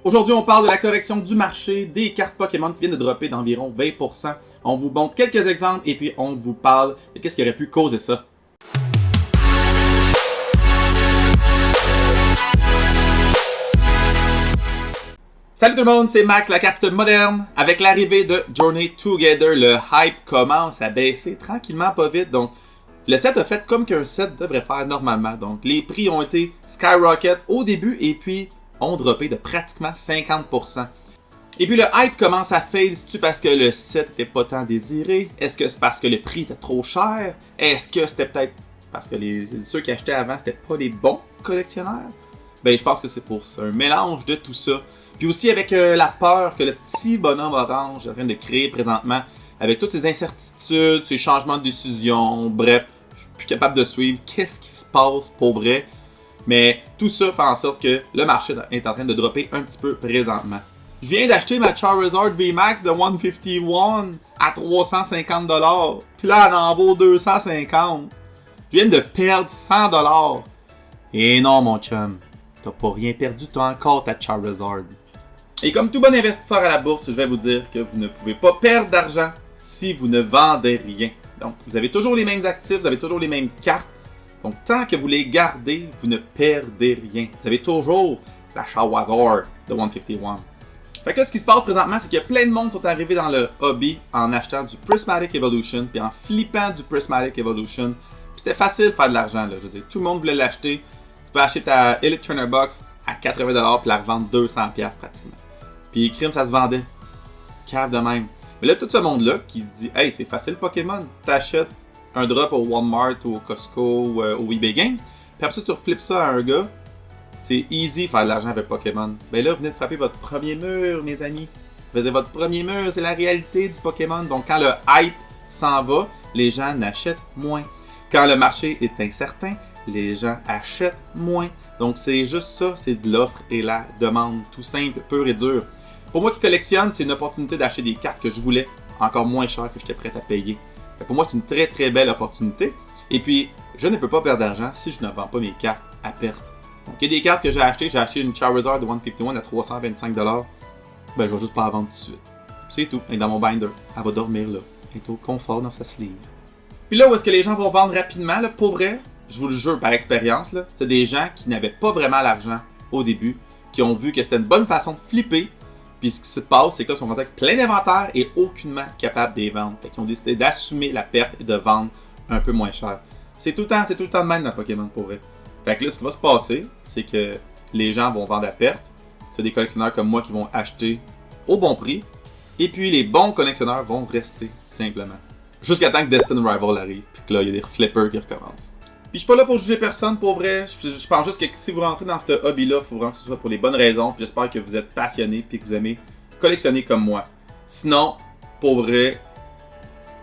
Aujourd'hui, on parle de la correction du marché des cartes Pokémon qui viennent de dropper d'environ 20%. On vous montre quelques exemples et puis on vous parle de qu'est-ce qui aurait pu causer ça. Salut tout le monde, c'est Max, la carte moderne. Avec l'arrivée de Journey Together, le hype commence à baisser tranquillement, pas vite. Donc, le set a fait comme qu'un set devrait faire normalement. Donc, les prix ont été skyrocket au début et puis ont droppé de pratiquement 50%. Et puis le hype commence à fade. C'est-tu parce que le set n'était pas tant désiré? Est-ce que c'est parce que le prix était trop cher? Est-ce que c'était peut-être parce que ceux qui achetaient avant, c'était pas des bons collectionneurs? Ben, je pense que c'est pour ça. Un mélange de tout ça. Puis aussi avec la peur que le petit bonhomme orange est en train de créer présentement, avec toutes ces incertitudes, ces changements de décision, bref, je suis plus capable de suivre qu'est-ce qui se passe pour vrai. Mais tout ça fait en sorte que le marché est en train de dropper un petit peu présentement. Je viens d'acheter ma Charizard VMAX de 151 à 350$. Puis là, elle en vaut 250$. Je viens de perdre 100$. Et non, mon chum, t'as pas rien perdu, t'as encore ta Charizard. Et comme tout bon investisseur à la bourse, je vais vous dire que vous ne pouvez pas perdre d'argent si vous ne vendez rien. Donc, vous avez toujours les mêmes actifs, vous avez toujours les mêmes cartes. Donc, tant que vous les gardez, vous ne perdez rien. Vous avez toujours la Charizard de 151. Fait que là, ce qui se passe présentement, c'est qu'il y a plein de monde qui sont arrivés dans le hobby en achetant du Prismatic Evolution, puis en flippant du Prismatic Evolution. Puis c'était facile de faire de l'argent, là. Je veux dire, tout le monde voulait l'acheter. Tu peux acheter ta Elite Trainer Box à 80$ puis la revendre 200$ pratiquement. Puis Crime, ça se vendait. Cave de même. Mais là, tout ce monde-là qui se dit « Hey, c'est facile Pokémon. T'achètes un drop au Walmart ou au Costco ou au eBay Game. Puis après ça, tu reflippes ça à un gars. C'est easy faire de l'argent avec Pokémon. Ben là, vous venez de frapper votre premier mur, mes amis. Vous faisiez votre premier mur, c'est la réalité du Pokémon. Donc quand le hype s'en va, les gens n'achètent moins. Quand le marché est incertain, les gens achètent moins. Donc c'est juste ça, c'est de l'offre et la demande. Tout simple, pur et dur. Pour moi qui collectionne, c'est une opportunité d'acheter des cartes que je voulais encore moins cher que j'étais prêt à payer. Pour moi, c'est une très très belle opportunité. Et puis, je ne peux pas perdre d'argent si je ne vends pas mes cartes à perte. Donc, il y a des cartes que j'ai achetées. J'ai acheté une Charizard de 151 à 325$. Ben, je vais juste pas la vendre tout de suite. C'est tout. Elle est dans mon binder. Elle va dormir là. Elle est au confort dans sa sleeve. Puis là où est-ce que les gens vont vendre rapidement, là, pour vrai, je vous le jure par expérience, là, c'est des gens qui n'avaient pas vraiment l'argent au début, qui ont vu que c'était une bonne façon de flipper. Puis ce qui se passe, c'est que là, ils sont rendus avec plein d'inventaires et aucunement capables de les vendre. Fait qu'ils ont décidé d'assumer la perte et de vendre un peu moins cher. C'est tout le temps de même dans Pokémon pour vrai. Fait que là, ce qui va se passer, c'est que les gens vont vendre à perte. C'est des collectionneurs comme moi qui vont acheter au bon prix. Et puis les bons collectionneurs vont rester simplement. Jusqu'à temps que Destined Rival arrive. Puis que là, il y a des flippers qui recommencent. Puis je suis pas là pour juger personne pour vrai. Je pense juste que si vous rentrez dans ce hobby-là, il faut vraiment que ce soit pour les bonnes raisons. Puis j'espère que vous êtes passionné et que vous aimez collectionner comme moi. Sinon, pour vrai,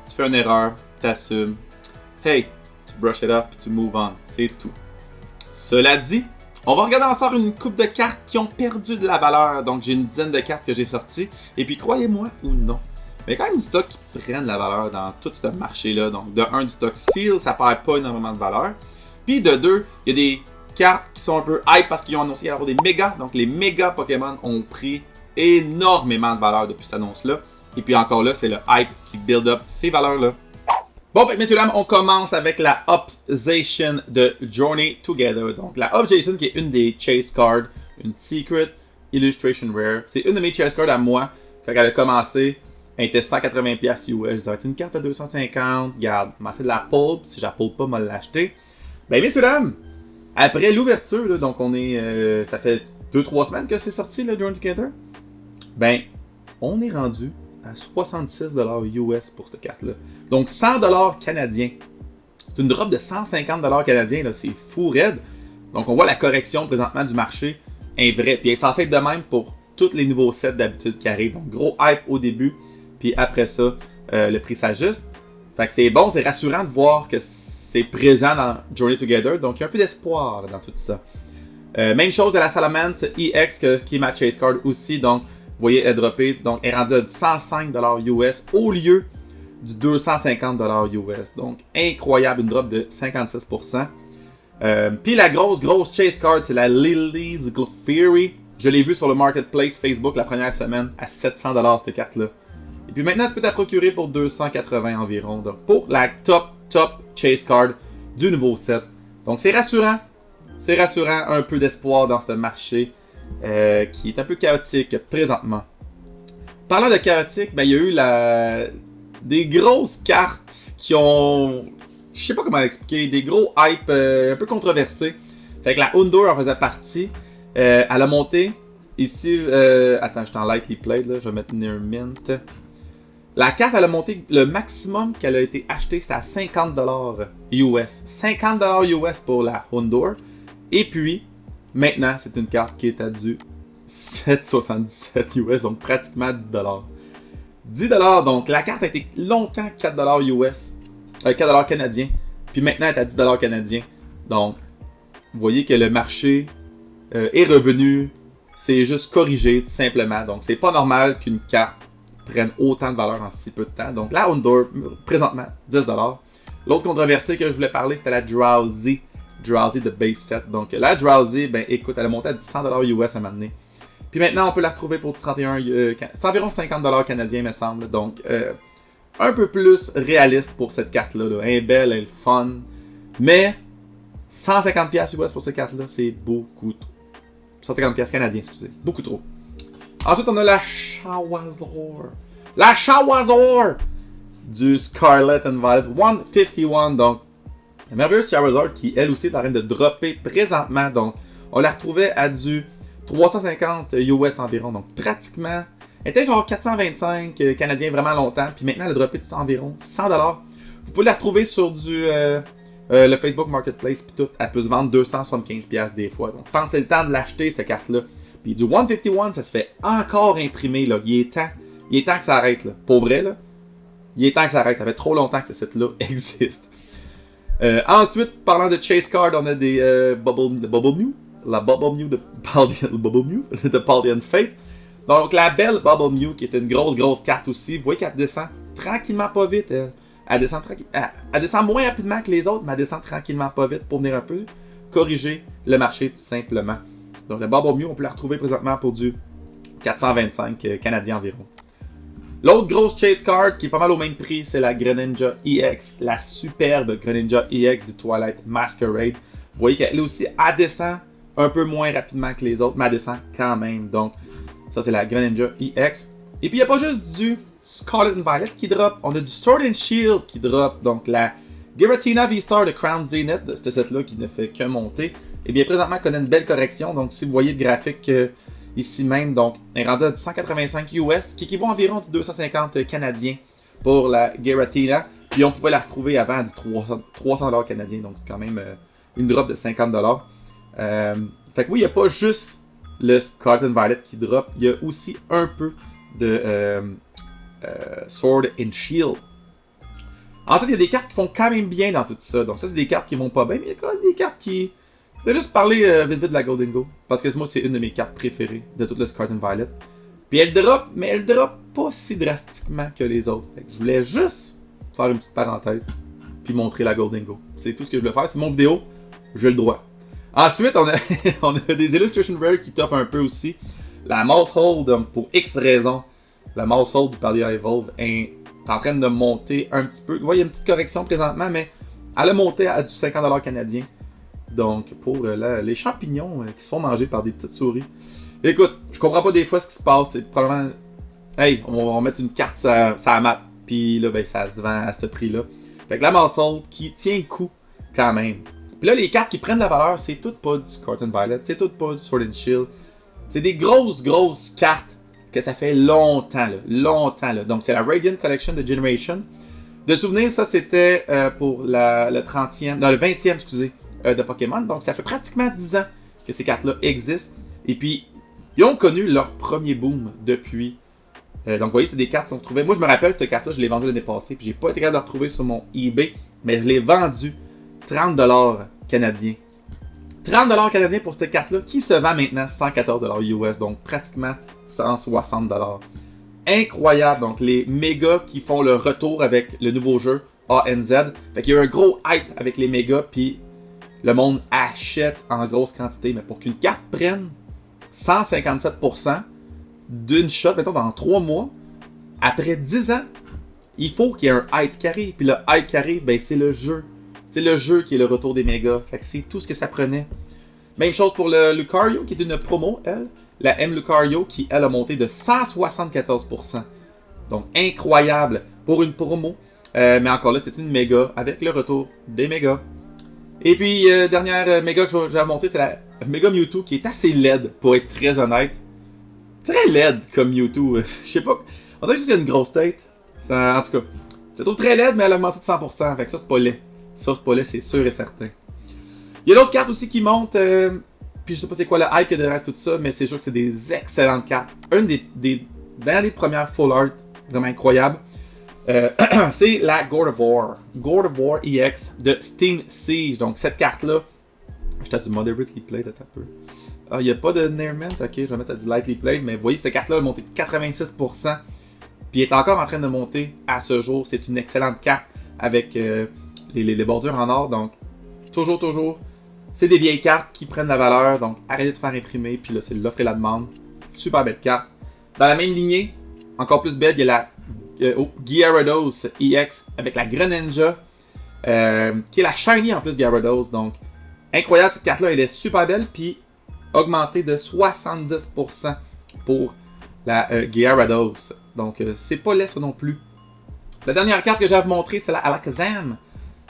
tu fais une erreur, t'assumes. Hey, tu brush it off puis tu move on. C'est tout. Cela dit, on va regarder ensemble une coupe de cartes qui ont perdu de la valeur. Donc j'ai une dizaine de cartes que j'ai sorties. Et puis croyez-moi ou non, mais il y a quand même du stock qui prend de la valeur dans tout ce marché-là. Donc, de 1, du stock Seal, ça perd pas énormément de valeur. Puis de 2, il y a des cartes qui sont un peu hype parce qu'ils ont annoncé qu'il y avoir des mégas. Donc, les méga Pokémon ont pris énormément de valeur depuis cette annonce-là. Et puis encore là, c'est le hype qui build up ces valeurs-là. Bon, fait, messieurs dames, on commence avec la Obsession de Journey Together. Donc, la Obsession qui est une des Chase Cards, une Secret Illustration Rare. C'est une de mes Chase Cards à moi quand elle a commencé. Elle était 180$ US. Ça va être une carte à 250$. Regarde, je vais essayer de la pull. Si je la pull pas, je vais l'acheter. Ben, messieurs dames, après l'ouverture, là, donc on est. Ça fait 2-3 semaines que c'est sorti, le Journey Together. Ben, on est rendu à 66$ US pour cette carte-là. Donc 100$ canadiens. C'est une drop de 150$ canadiens, là. C'est fou raide. Donc on voit la correction présentement du marché est vraie. Puis elle est censée être de même pour tous les nouveaux sets d'habitude qui arrivent. Donc gros hype au début. Puis après ça, le prix s'ajuste. Fait que c'est bon, c'est rassurant de voir que c'est présent dans Journey Together. Donc il y a un peu d'espoir dans tout ça. Même chose à la Salamence EX qui est ma Chase Card aussi. Donc vous voyez, elle est droppée. Donc elle est rendue à 105$ US au lieu du 250$ US. Donc incroyable, une drop de 56%. Puis la grosse Chase Card, c'est la Lily's Clefairy Je l'ai vu sur le Marketplace Facebook la première semaine à 700$ cette carte-là. Et puis maintenant, tu peux t'en procurer pour 280 environ. Donc pour la top chase card du nouveau set. Donc c'est rassurant. C'est rassurant, un peu d'espoir dans ce marché qui est un peu chaotique présentement. Parlant de chaotique, il y a eu des grosses cartes qui ont... Je sais pas comment l'expliquer, des gros hype un peu controversés. Fait que la Undoor en faisait partie. Elle a monté ici... attends, je suis en lightly played, là, je vais mettre Near Mint. La carte, elle a monté, le maximum qu'elle a été achetée, c'était à 50$ US. 50$ US pour la Undoor. Et puis, maintenant, c'est une carte qui est à du 7,77 US, donc pratiquement 10$. 10$, donc la carte a été longtemps 4$ US, 4$ canadiens, puis maintenant elle est à 10$ canadiens. Donc, vous voyez que le marché est revenu, c'est juste corrigé tout simplement. Donc, c'est pas normal qu'une carte prenne autant de valeur en si peu de temps. Donc, la Undoor, présentement, 10$. L'autre controversée que je voulais parler, c'était la Drowsy de base set. Donc, la Drowsy, écoute, elle a monté à du 100$ US à m'amener. Puis maintenant, on peut la retrouver pour du 31, c'est environ 50$ canadiens, me semble. Donc, un peu plus réaliste pour cette carte-là. Là. Elle est belle, elle est fun. Mais, 150$ US pour cette carte-là, c'est beaucoup trop. 150$ canadiens, excusez. Beaucoup trop. Ensuite, on a la Shawazor. La Shawazor du Scarlet and Violet 151. Donc, la merveilleuse Shawazor qui, elle aussi, est en train de dropper présentement. Donc, on la retrouvait à du 350 US environ. Donc, pratiquement, elle était genre 425 canadiens vraiment longtemps. Puis maintenant, elle a droppé de environ 100$. Vous pouvez la retrouver sur le Facebook Marketplace. Puis tout, elle peut se vendre 275$ des fois. Donc, pensez le temps de l'acheter, cette carte-là. Puis du 151, ça se fait encore imprimer. Là. Il est temps que ça arrête. Là. Pour vrai, là. Il est temps que ça arrête. Ça fait trop longtemps que ce set-là existe. Ensuite, parlant de Chase Card, on a des Bubble Mew. La Bubble Mew de Paldean Fate. Donc, la belle Bubble Mew, qui est une grosse carte aussi. Vous voyez qu'elle descend tranquillement pas vite, elle. Elle descend moins rapidement que les autres, mais elle descend tranquillement pas vite pour venir un peu corriger le marché tout simplement. Donc, la Bubble Mew, on peut la retrouver présentement pour du 425 canadiens environ. L'autre grosse chase card qui est pas mal au même prix, c'est la Greninja EX. La superbe Greninja EX du Twilight Masquerade. Vous voyez qu'elle aussi, elle descend un peu moins rapidement que les autres, mais elle descend quand même. Donc, ça, c'est la Greninja EX. Et puis, il n'y a pas juste du Scarlet and Violet qui drop. On a du Sword and Shield qui drop. Donc, la Giratina V-Star de Crown Zenith, de ce set-là qui ne fait que monter. Et bien, présentement, elle connaît une belle correction. Donc, si vous voyez le graphique ici même, donc, elle est rendue à du 185 US, qui équivaut à environ du 250 canadiens pour la Giratina. Puis, on pouvait la retrouver avant à du 300$ canadiens. Donc, c'est quand même une drop de 50$. Fait que oui, il n'y a pas juste le Scarlet and Violet qui drop. Il y a aussi un peu de Sword and Shield. Ensuite, il y a des cartes qui font quand même bien dans tout ça. Donc ça, c'est des cartes qui vont pas bien, mais il y a quand même des cartes qui... Je vais juste parler vite de la Golden Go. Parce que moi, c'est une de mes cartes préférées de tout le Scarlet and Violet. Puis elle drop, mais elle drop pas si drastiquement que les autres. Fait que je voulais juste faire une petite parenthèse. Puis montrer la Golden Go. C'est tout ce que je voulais faire. C'est mon vidéo. J'ai le droit. Ensuite, on a des Illustration Rare qui t'offrent un peu aussi. La Maushold, pour X raisons, la Maushold du Paldea Evolve est en train de monter un petit peu. Vous voyez, il y a une petite correction présentement, mais elle a monté à du 50$ canadien. Donc, pour les champignons qui se font manger par des petites souris. Écoute, je comprends pas des fois ce qui se passe. C'est probablement... Hey, on va mettre une carte sur la map. Puis là, ça se vend à ce prix-là. Fait que la Maushold qui tient le coup quand même. Puis là, les cartes qui prennent de la valeur, c'est toutes pas du Scarlet and Violet, c'est toutes pas du Sword and Shield. C'est des grosses cartes que ça fait longtemps, là. Donc, c'est la Radiant Collection de Generation. De souvenir, ça, c'était pour le 20e, excusez, de Pokémon. Donc, ça fait pratiquement 10 ans que ces cartes-là existent. Et puis, ils ont connu leur premier boom depuis. Donc, vous voyez, c'est des cartes qu'on trouvait. Moi, je me rappelle, cette carte-là, je l'ai vendue l'année passée. Puis, j'ai pas été capable de la retrouver sur mon eBay. Mais je l'ai vendue 30$ canadiens. 30$ canadiens pour cette carte-là, qui se vend maintenant 114$ US, donc pratiquement 160$. Incroyable, donc les mégas qui font le retour avec le nouveau jeu ANZ. Fait qu'il y a un gros hype avec les mégas, puis le monde achète en grosse quantité. Mais pour qu'une carte prenne 157% d'une shot, mettons, dans 3 mois. Après 10 ans, il faut qu'il y ait un hype qui arrive. Puis le hype qui arrive, ben, c'est le jeu. C'est le jeu qui est le retour des mégas. Fait que c'est tout ce que ça prenait. Même chose pour le Lucario, qui est une promo, elle. La M Lucario, qui, elle, a monté de 174%. Donc, incroyable pour une promo. Mais encore là, c'est une méga avec le retour des mégas. Et puis, dernière méga que j'ai montée, c'est la méga Mewtwo, qui est assez laide, pour être très honnête. Très laide comme Mewtwo. Je sais pas. On dirait que c'est une grosse tête. Ça, en tout cas, je la trouve très laide, mais elle a augmenté de 100%. Fait que ça, c'est pas laid. Ça, c'est pas laid, c'est sûr et certain. Il y a d'autres cartes aussi qui montent. Puis je sais pas c'est quoi le hype derrière tout ça, mais c'est sûr que c'est des excellentes cartes. Une dans les premières full art, vraiment incroyable, c'est la Gardevoir. Gardevoir EX de Steam Siege. Donc cette carte-là, j'étais à du Moderately Played, attends un peu. Ah, il n'y a pas de Nairment, ok, je vais mettre à du Lightly Played, mais vous voyez, cette carte-là a monté de 86%. Puis elle est encore en train de monter à ce jour. C'est une excellente carte avec les bordures en or. Donc, toujours, c'est des vieilles cartes qui prennent la valeur. Donc, arrêtez de faire imprimer. Puis là, c'est l'offre et la demande. Super belle carte. Dans la même lignée, encore plus belle, il y a la Gyarados EX avec la Greninja. Qui est la Shiny en plus Gyarados. Donc, incroyable cette carte-là. Elle est super belle. Puis, augmentée de 70% pour la Gyarados. Donc, c'est pas laid ça non plus. La dernière carte que j'ai à vous montrer, c'est la Alakazam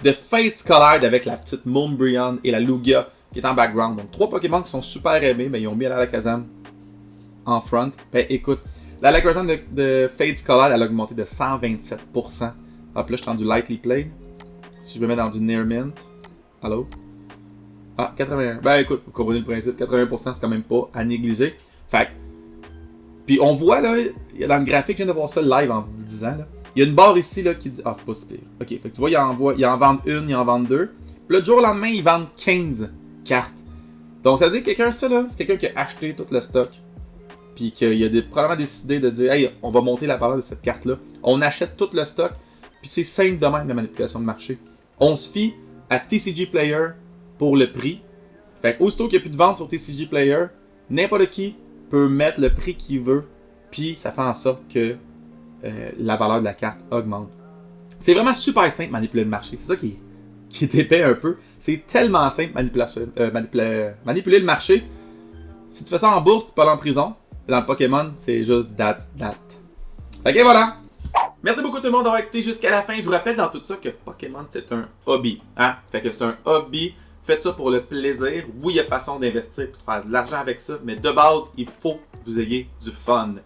de Fates Collide avec la petite Moonbryon et la Lugia qui est en background. Donc, 3 Pokémon qui sont super aimés, mais ils ont mis la Alakazam en front. Ben, écoute, la Alakazam de Fates Collide, elle a augmenté de 127%. Hop, là, je suis dans du Lightly Played. Si je me mets dans du Near Mint. Allô? Ah, 81. Ben, écoute, vous comprenez le principe. 81%, c'est quand même pas à négliger. Fait que, puis on voit là, dans le graphique, je viens de voir ça live en vous le disant. Là. Il y a une barre ici là, qui dit ah, c'est pas si pire. Ok, fait que tu vois, ils en vendent une, ils en vendent deux. Puis le jour au lendemain, ils vendent 15 cartes. Donc ça veut dire que quelqu'un, ça là, c'est quelqu'un qui a acheté tout le stock. Puis qu'il a probablement décidé de dire hey, on va monter la valeur de cette carte-là. On achète tout le stock. Puis c'est simple de même la manipulation de marché. On se fie à TCG Player pour le prix. Fait que aussitôt qu'il n'y a plus de vente sur TCG Player, n'importe qui peut mettre le prix qu'il veut, puis ça fait en sorte que la valeur de la carte augmente. C'est vraiment super simple manipuler le marché. C'est ça qui est épais un peu. C'est tellement simple manipuler le marché. Si tu fais ça en bourse, tu peux aller en prison. Dans le Pokémon, c'est juste that. Ok, voilà. Merci beaucoup tout le monde d'avoir écouté jusqu'à la fin. Je vous rappelle dans tout ça que Pokémon, c'est un hobby. Hein? Fait que c'est un hobby. Faites ça pour le plaisir. Oui, il y a façon d'investir pour faire de l'argent avec ça, mais de base, il faut que vous ayez du fun.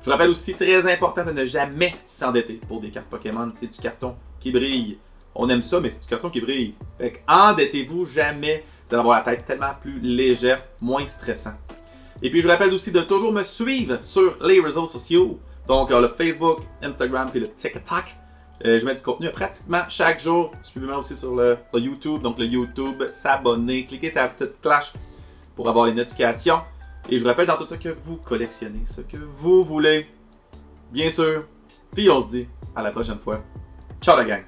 Je vous rappelle aussi, très important de ne jamais s'endetter pour des cartes Pokémon. C'est du carton qui brille. On aime ça, mais c'est du carton qui brille. Fait que endettez-vous jamais. Vous allez avoir la tête tellement plus légère, moins stressant. Et puis, je vous rappelle aussi de toujours me suivre sur les réseaux sociaux. Donc, le Facebook, Instagram et le TikTok. Je mets du contenu pratiquement chaque jour. Suivez-moi aussi sur le YouTube. Donc, le YouTube, s'abonner, cliquez sur la petite cloche pour avoir les notifications. Et je vous rappelle dans tout ça que vous collectionnez ce que vous voulez. Bien sûr. Puis on se dit à la prochaine fois. Ciao la gang!